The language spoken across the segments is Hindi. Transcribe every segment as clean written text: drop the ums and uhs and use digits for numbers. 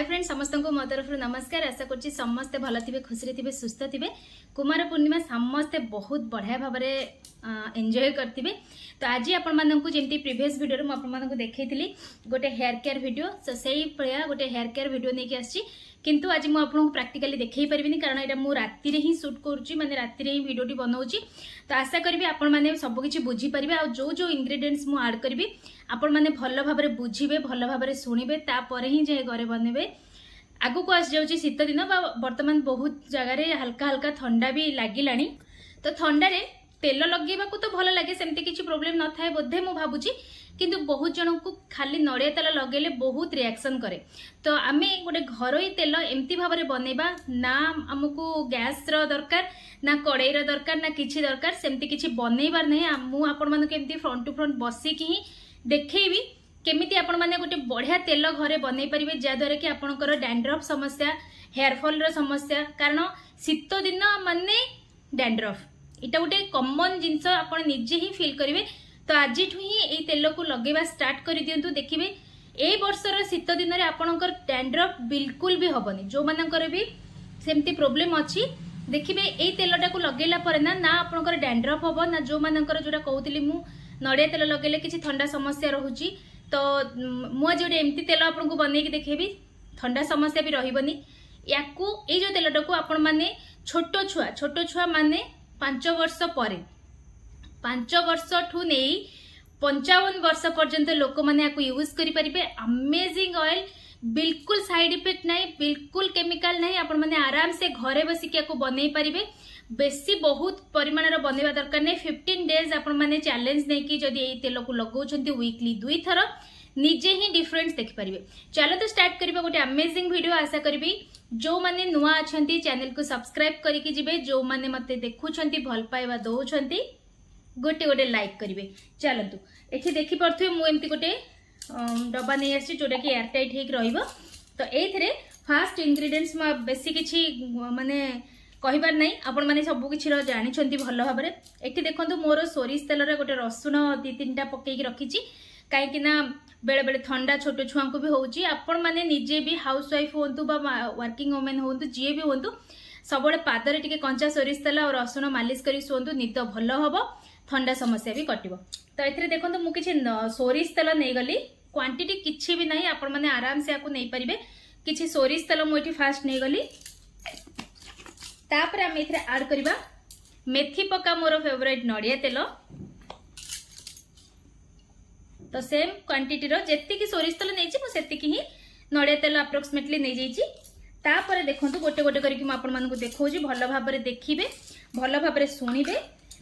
हाय फ्रेंड्स समस्त को मो तरफ नमस्कार। आशा कर समस्ते भल थे खुशी थे सुस्थ थे। कुमार पूर्णिमा समस्ते बहुत बढ़िया भाव में एंजॉय करते। तो आज आपको जमी प्रीवियस वीडियो मुझे देखी गोटे हेयर केयर वीडियो तो से भाया गोटे हेयर केयर वीडियो नहीं आसी किंतु आज मुझे प्राक्टिकली देखई पारिनी कारण यहाँ मुझे राति ही सुट करुँची माने राति ही वीडियो बनाऊँगी। तो आशा करी आपण मैंने सबकि बुझीपारे आ जो इंग्रेडिएंट्स मु ऐड करी आपण मैंने भल भाव में बुझे भल भाव में शुणे तापर ही जे घरे बनइबे। आगु को आसी जाउची शीत दिन बर्तमान बहुत जगह हल्का हल्का ठंडा भी लगिलानी। तो ठंडारे तेल लगेबा को तो भल लगे सेमती किसी प्रोब्लेम न थाए बोधे मु भाबुची किंतु बहुत जन को खाली नड़िया तेल लगेले बहुत रिएक्शन करे। तो आमे गोटे घरोई तेल एमती भाव में बनइबा ना हमको गैस रो दरकार ना कड़ाई रो दरकार ना किछि दरकार सेमती किछि बनइबार नहीं। मु आपण माने केमती फ्रंट टू फ्रंट बसिकी ही देखैबी केमिति आपण माने गोटे बढ़िया तेल घरे बनई पारिबे जद्वारा कि आपणकर डैंड्रफ समस्या हेयरफॉल रो समस्या कारण शीत दिन माने डैंड्रफ इटा गोटे कॉमन जिनस आपण निजे ही फील करिवे। तो आज ही ए तेल को लगेबा स्टार्ट कर दियंतु देखिबे ए वर्षर शीत दिन रे आपणकर डैंड्रफ बिल्कुल भी हबनी। जो मानकर भी सेमती प्रॉब्लम अछि देखिबे ए तेलटा को लगेला पर ना आपणकर डैंड्रफ हबो ना जो मानकर जोटा कहउतली मु नड़िया तेल लगेले किछि ठंडा समस्या रहउची। तो मु आज गोटे एमती तेल आपको बनई देखेबी ठंडा समस्या भी रहिबनी। याकू ए जो तेलटा को आपण माने छोट छुआ माने 5 वर्ष पर 5 वर्ष ठू नहीं 55 वर्ष पर्यंत लोक मैंने यूज करें। अमेजिंग ऑयल बिल्कुल साइड इफेक्ट नहीं बिल्कुल केमिकल नहीं आपण मैंने आराम से घरे बसिक बनई पारे। बेसी बहुत परिमाण बनवा दरकार नहीं 15 डेज आपण मैंने चैलेंज नहीं कि जदि ये तेल को लगाउछंती वीकली 2 थर निजे ही डिफरेंस देखि पारिबे। चलो तो स्टार्ट करिबा गोटे अमेजिंग वीडियो। आशा करिबी जो माने नुआ अछंती चैनल को सब्सक्राइब करिकि जिबे जो माने मते देखुछंती भल पाइबा दउछंती गोटे गोटे लाइक करिवे। चलंतु एठी देखि परथु मु एमती गोटे डब्बा नै आसी जोटा कि एयर टाइट हेक रहइबो। तो एथरे फर्स्ट इंग्रेडिएंट्स म बेसी किछि माने कहिबार नै आपण माने सब किछि र जानिछंती भल भाबरे। एठी देखंतु मोर सोरिस तेल रे गोटे रसुन 2-3टा पकेई कि रखिछि काहे कि ना बेले बेले ठंडा छोट छुआ को भी होउची। आपण माने निजे भी हाउस वाइफ होंतु बा वर्किंग वुमेन होंतु जे भी होंतु सबले पादरे टिके कंचा सोरिस तेल और रसुन मालिश करी सोंतु निद भल हबो ठंडा समस्या भी कटिबो। तो एथरे देखंतु मु किछि सोरिस तेल नै गली क्वांटिटी किछि भी नहीं आपण माने आराम से आकु नै परिबे। किछि सोरिस तेल मु एठी फास्ट नै गली तापर हम एथरे ऐड करबा मेथी पका मोर फेवरेट नड़िया तेल। तो सेम क्वांटिटी रो जेति की सोरिस तेल नै छी मु सेति की ही नड़िया तेल अप्रोक्सीमेटली नै जाई छी। तापर देखंतु गोटे गोटे करिकि मु आपण मानकु देखौजी भल भाव में देखिबे भल भाव में सुनिबे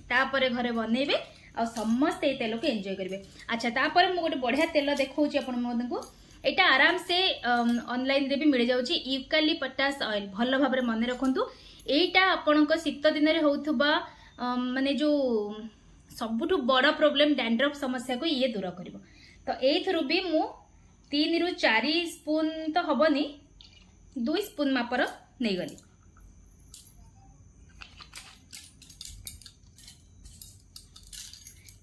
तापर घरे बनइबे आ समस्त ए तेल को एंजॉय करिवे। अच्छा तापर मु गोटे बढ़िया तेल देखौजी आपण मानकु एटा आराम से ऑनलाइन रे भी मिल जाउची यूकालिप्टस ऑयल भल भाव में मन रखंतु। एटा आपणक शीत दिन रे होउथबा माने जो सबुठु बड़ प्रॉब्लम डैंड्रफ समस्या को ये दूर करिवो। तो एथरु भी मु 3 रु 4 स्पून तो हबनी 2 स्पून मापर नै गली।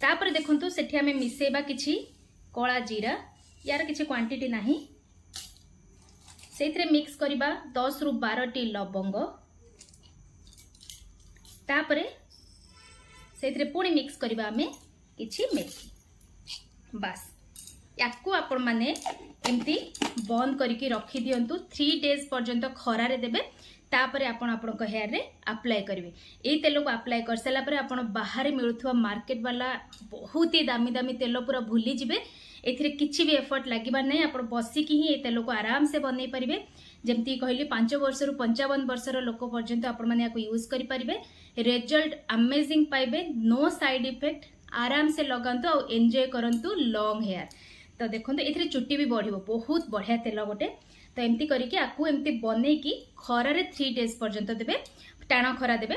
तापर देखंतु सेठी हमें मिसेबा किछि कला जीरा यार किछि क्वांटिटी नाही सेथरे मिक्स करिबा 10 रु 12 टी लवंग तापरे सेथरे पुणी मिक्स करिबा हमें किछि मेथी बस याकू आपण माने एमती बंद करके रखी दियंतु 3 डेज पर्यंत खरा रे देबे। तापरे आपण आपणक हेयर रे अप्लाई करिवे। ए तेल को अप्लाई कर सला परे आपण बाहर मिलुथवा मार्केट वाला बहुत ही दामी दामी तेल पूरा भूली जिवे। एथिरे किछि भी एफर्ट लागिबार नै आपण बसिकी ही ए तेल को आराम से बनई परिवे। जेमती कहली 5 वर्ष रु 55 वर्षर लोक पर्यंत आपण माने याको यूज करि परिवे। रिजल्ट अमेजिंग पाइबे नो साइड इफेक्ट आराम से लगांतु और एंजॉय करंतु लॉन्ग हेयर। तो देखंतु एथिरे चुट्टी भी बढ़िबो बहुत बढ़िया तेल गोटे। तो एमती करिके आकु एमती बनै कि खरा रे 3 डेज पर्यंत देबे टाण खरा देबे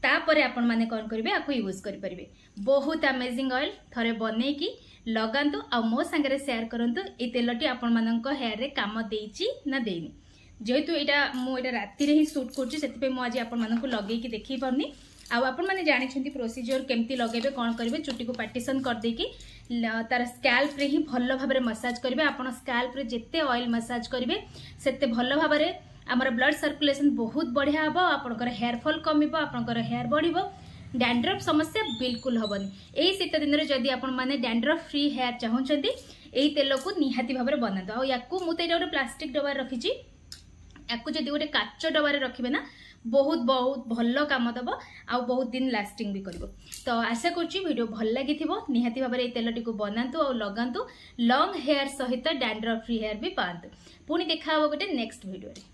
तापरे आपण माने कोन करिवे आकु यूज करि परिवे। बहुत अमेजिंग ऑयल थरे बनै कि लगांतु आ मो संगे शेयर करंतु ए तेलटी आपण मानक हेयर रे काम देइची ना देइनी। जेहेतु एटा मु एटा राति रे ही शूट करछि सेति पे मु आज आपण मानक लगै कि देखि परनी। आ आपण माने जानि छथि प्रोसीजर केमती लगेबे कोन करिवे चुट्टी को पार्टीशन कर दे कि तार स्कैल्प रे ही भल भाव मसाज करेंगे। आप स्कैल्प रे जिते ऑयल मसाज करेंगे सेते भल भाव आमर ब्लड सर्कुलेशन बहुत बढ़िया हम। आपंकर हेयर फॉल कमिबो, आपंकर हेयर बढ़िबो, डैंड्रफ समस्या बिल्कुल हेनी। यही शीत दिन में जदि आपण मैंने डैंड्रफ फ्री हेयर चाहते यही तेल को निहाती भाव बनातु। आ मुझे गोटे प्लास्टिक डबार रखी, या गोटे काच डबार रखिए ना बहुत बहुत भल काम दब, आ बहुत दिन लास्टिंग भी करिवो। तो आशा करुच्ची वीडियो भल लगी निहाती भाव ये तेल टी बनातु और लगातु। लॉन्ग हेयर सहित डैंड्रफ फ्री हेयर भी पातु। पुणी देखा गोटे नेक्स्ट वीडियो रे।